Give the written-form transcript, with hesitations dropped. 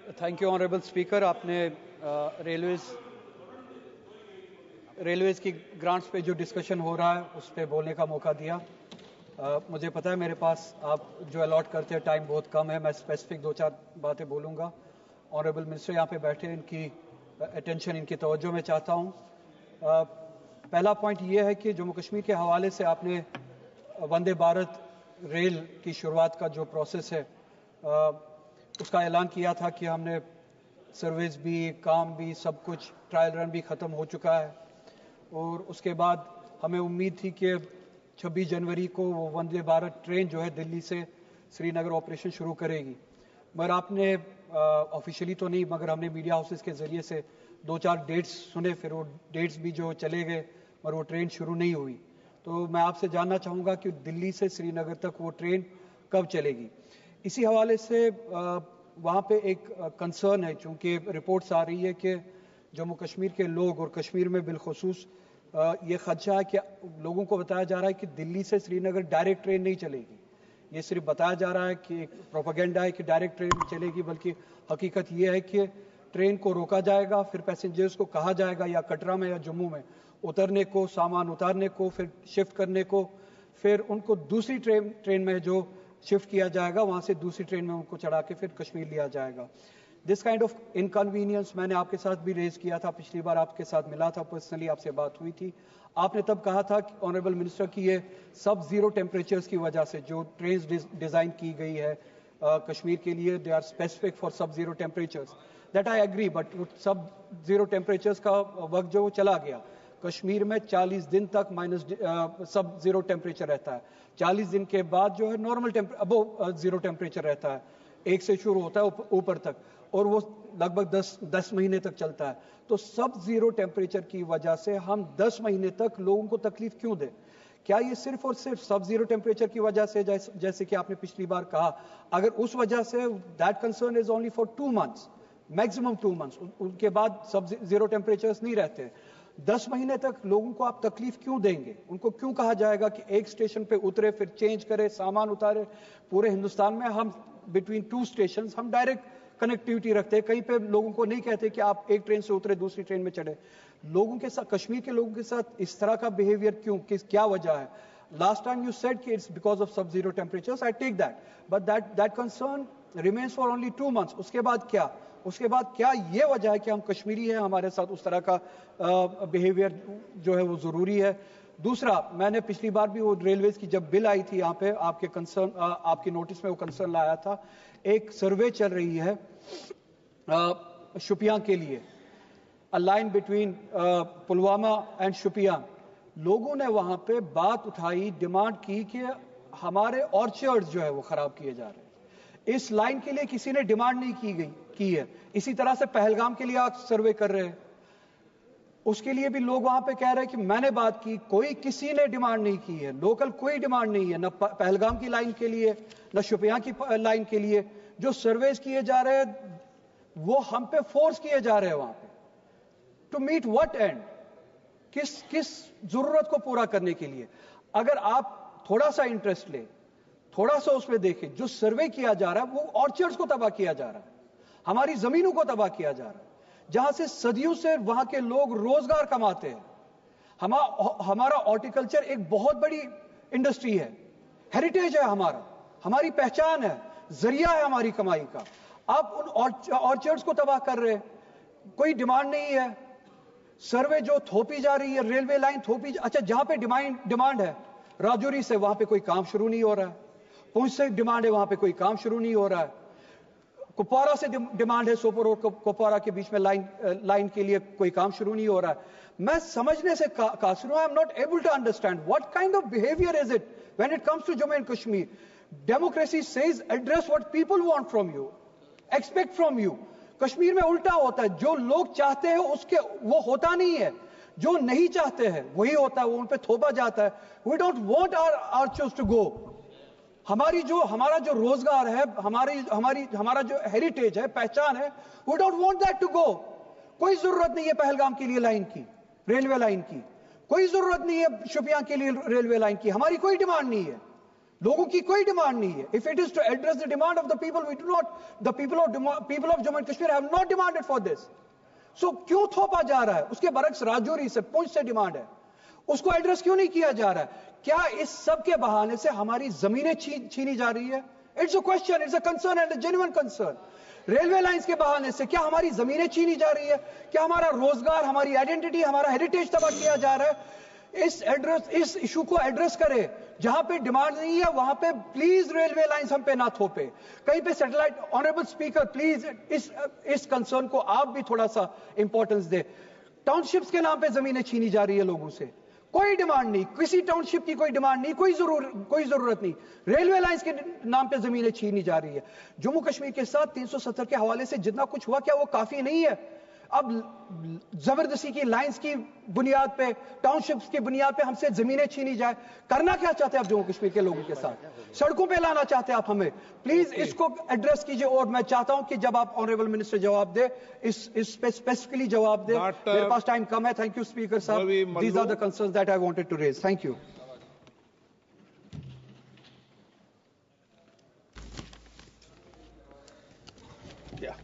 Thank you honourable speaker. आपने railways की grants पे जो डिस्कशन हो रहा है उस पर बोलने का मौका दिया। मुझे पता है मेरे पास आप जो अलॉट करते हैं टाइम बहुत कम है, मैं स्पेसिफिक 2-4 बातें बोलूँगा। ऑनरेबल मिनिस्टर यहाँ पे बैठे, इनकी अटेंशन, इनकी तवज्जो मैं चाहता हूँ। पहला पॉइंट ये है कि जम्मू कश्मीर के हवाले से आपने वंदे भारत रेल की शुरुआत का जो प्रोसेस है उसका ऐलान किया था कि हमने सर्विस भी, काम भी, सब कुछ, ट्रायल रन भी ख़त्म हो चुका है और उसके बाद हमें उम्मीद थी कि 26 जनवरी को वो वंदे भारत ट्रेन जो है दिल्ली से श्रीनगर ऑपरेशन शुरू करेगी। मगर आपने ऑफिशियली तो नहीं, मगर हमने मीडिया हाउसेस के ज़रिए से 2-4 डेट्स सुने, फिर वो डेट्स भी जो चले गए और वो ट्रेन शुरू नहीं हुई। तो मैं आपसे जानना चाहूँगा कि दिल्ली से श्रीनगर तक वो ट्रेन कब चलेगी। इसी हवाले से वहाँ पे एक कंसर्न है, चूँकि रिपोर्ट्स आ रही है कि जम्मू कश्मीर के लोग और कश्मीर में बिलखुसूस ये खदशा है कि लोगों को बताया जा रहा है कि दिल्ली से श्रीनगर डायरेक्ट ट्रेन नहीं चलेगी। ये सिर्फ बताया जा रहा है कि एक प्रोपेगेंडा है कि डायरेक्ट ट्रेन चलेगी, बल्कि हकीकत ये है कि ट्रेन को रोका जाएगा, फिर पैसेंजर्स को कहा जाएगा या कटरा में या जम्मू में उतरने को, सामान उतारने को, फिर शिफ्ट करने को, फिर उनको दूसरी ट्रेन में जो शिफ्ट किया जाएगा वहाँ से दूसरी ट्रेन में उनको चढ़ा के फिर कश्मीर लिया जाएगा। दिस काइंड ऑफ इनकन्वीनियंस मैंने आपके साथ भी रेज किया था, पिछली बार आपके साथ मिला था, पर्सनली आपसे बात हुई थी। आपने तब कहा था कि ऑनरेबल मिनिस्टर की ये सब जीरो टेम्परेचर्स की वजह से जो ट्रेन डिज़ाइन की गई है कश्मीर के लिए, they are specific for sub zero temperatures. That I agree, but sub zero temperatures का वक्त जो चला गया, कश्मीर में 40 दिन तक सब जीरो टेम्परेचर रहता है। 40 दिन के बाद जो है नॉर्मल अबो जीरो टेम्परेचर रहता है, 1 से शुरू होता है ऊपर तक, और वो लगभग 10 महीने तक चलता है। तो सब जीरो टेम्परेचर की वजह से हम 10 महीने तक लोगों को तकलीफ क्यों दें? क्या ये सिर्फ और सिर्फ सब जीरो टेम्परेचर की वजह से, जैसे कि आपने पिछली बार कहा, अगर उस वजह say that concern is only for 2 months, maximum 2 months, उनके बाद सब जीरो टेम्परेचर्स नहीं रहते। 10 महीने तक लोगों को आप तकलीफ क्यों देंगे? उनको क्यों कहा जाएगा कि एक स्टेशन पे उतरे, फिर चेंज करे, सामान उतारे? पूरे हिंदुस्तान में हम बिटवीन 2 स्टेशन हम डायरेक्ट कनेक्टिविटी रखते हैं। कहीं पे लोगों को नहीं कहते कि आप एक ट्रेन से उतरे दूसरी ट्रेन में चढ़े। लोगों के साथ, कश्मीर के लोगों के साथ इस तरह का बिहेवियर क्यों? क्या वजह है? लास्ट टाइम यू सेड कि it's because of sub zero temperatures, I take that, but that concern remains for only 2 months। उसके बाद क्या? उसके बाद क्या ये वजह है कि हम कश्मीरी हैं, हमारे साथ उस तरह का बिहेवियर जो है वो ज़रूरी है? दूसरा, मैंने पिछली बार भी वो रेलवेज की जब बिल आई थी यहाँ पे, आपके कंसर्न, आपकी नोटिस में वो कंसर्न लाया था। एक सर्वे चल रही है शुपियां के लिए, a line between Pulwama and Shopian. लोगों ने वहां पे बात उठाई, डिमांड की कि हमारे ऑर्चर्ड्स जो है वो खराब किए जा रहे हैं। इस लाइन के लिए किसी ने डिमांड नहीं की है। इसी तरह से पहलगाम के लिए आप सर्वे कर रहे हैं, उसके लिए भी लोग वहां पे कह रहे हैं कि मैंने बात की, किसी ने डिमांड नहीं की है, लोकल कोई डिमांड नहीं है, न पहलगाम की लाइन के लिए, न शुपियां की लाइन के लिए। जो सर्वेज किए जा रहे हैं वो हम पे फोर्स किए जा रहे हैं वहां पे, टू मीट व्हाट एंड? किस जरूरत को पूरा करने के लिए? अगर आप थोड़ा सा इंटरेस्ट ले, थोड़ा सा उसमें देखें, जो सर्वे किया जा रहा है वो ऑर्चर्ड्स को तबाह किया जा रहा है, हमारी जमीनों को तबाह किया जा रहा है, जहां से सदियों से वहां के लोग रोजगार कमाते हैं। हमारा हॉर्टिकल्चर एक बहुत बड़ी इंडस्ट्री है, हेरिटेज है हमारा, हमारी पहचान है, जरिया है हमारी कमाई का। आप उन ऑर्चर्ड्स को तबाह कर रहे हैं, कोई डिमांड नहीं है। सर्वे जो थोपी जा रही है, रेलवे लाइन अच्छा, जहां पे डिमांड है, राजौरी से वहां पे कोई काम शुरू नहीं हो रहा है, पुंछ से डिमांड है, वहां पे कोई काम शुरू नहीं हो रहा है, कुपवारा से डिमांड है, सोपोर और कुपवारा के बीच में लाइन के लिए कोई काम शुरू नहीं हो रहा है। मैं समझने से कासिर हूं, I am not able to understand what kind of behaviour is it when it comes to Jammu and Kashmir. Democracy says address what people want from you, expect from you. Kashmir में उल्टा होता है, जो लोग चाहते हैं उसके वो होता नहीं है, जो नहीं चाहते हैं वही होता है, वो उन पे थोपा जाता है। We don't want our archers to go. हमारा जो रोजगार है, हमारा जो हेरिटेज है, पहचान है, we don't want that to go. कोई जरूरत नहीं है पहलगाम के लिए लाइन की, रेलवे लाइन की, कोई जरूरत नहीं है शुपियां के लिए रेलवे लाइन की, हमारी कोई डिमांड नहीं है। लोगों की कोई डिमांड नहीं है. If it is to address the demand of the people, the people of Jammu and Kashmir have not demanded for this. So क्यों थोपा जा रहा है? उसके बरक्स राजौरी से, पुंछ से डिमांड है, उसको एड्रेस क्यों नहीं किया जा रहा है? क्या इस सब के बहाने से हमारी जमीनें छीनी जा रही है? It's a question, it's a concern and a genuine concern. Railway lines के बहाने से क्या हमारी जमीनें छीनी जा रही है? क्या हमारा रोजगार, हमारी आइडेंटिटी, हमारा हेरिटेज तबाह किया जा रहा है? इस इशू को एड्रेस करे. जहां पे डिमांड नहीं है वहां पे प्लीज रेलवे लाइंस हम पे ना थोपे. कहीं पे सैटेलाइट. ऑनरेबल स्पीकर, प्लीज इस कंसर्न को आप भी थोड़ा सा इंपॉर्टेंस दे. टाउनशिप्स के नाम पे जमीनें छीनी जा रही है लोगों से. कोई डिमांड नहीं, किसी टाउनशिप की कोई डिमांड नहीं, कोई जरूरत नहीं. रेलवे लाइंस के नाम पे जमीनें छीनी जा रही है. जम्मू कश्मीर के साथ 370 के हवाले से जितना कुछ हुआ, क्या वो काफी नहीं है? अब जबरदस्ती की लाइंस की बुनियाद पे, टाउनशिप्स की बुनियाद पे हमसे जमीनें छीनी जाए. करना क्या चाहते हैं आप जम्मू कश्मीर के लोगों के साथ? सड़कों पे लाना चाहते हैं आप हमें? प्लीज इसको एड्रेस कीजिए. और मैं चाहता हूं कि जब आप ऑनरेबल मिनिस्टर जवाब दे, इस पे स्पेसिफिकली जवाब दे. मेरे पास टाइम कम है. थैंक यू स्पीकर साहब. These are the concerns that I wanted to raise. Thank you. Yeah.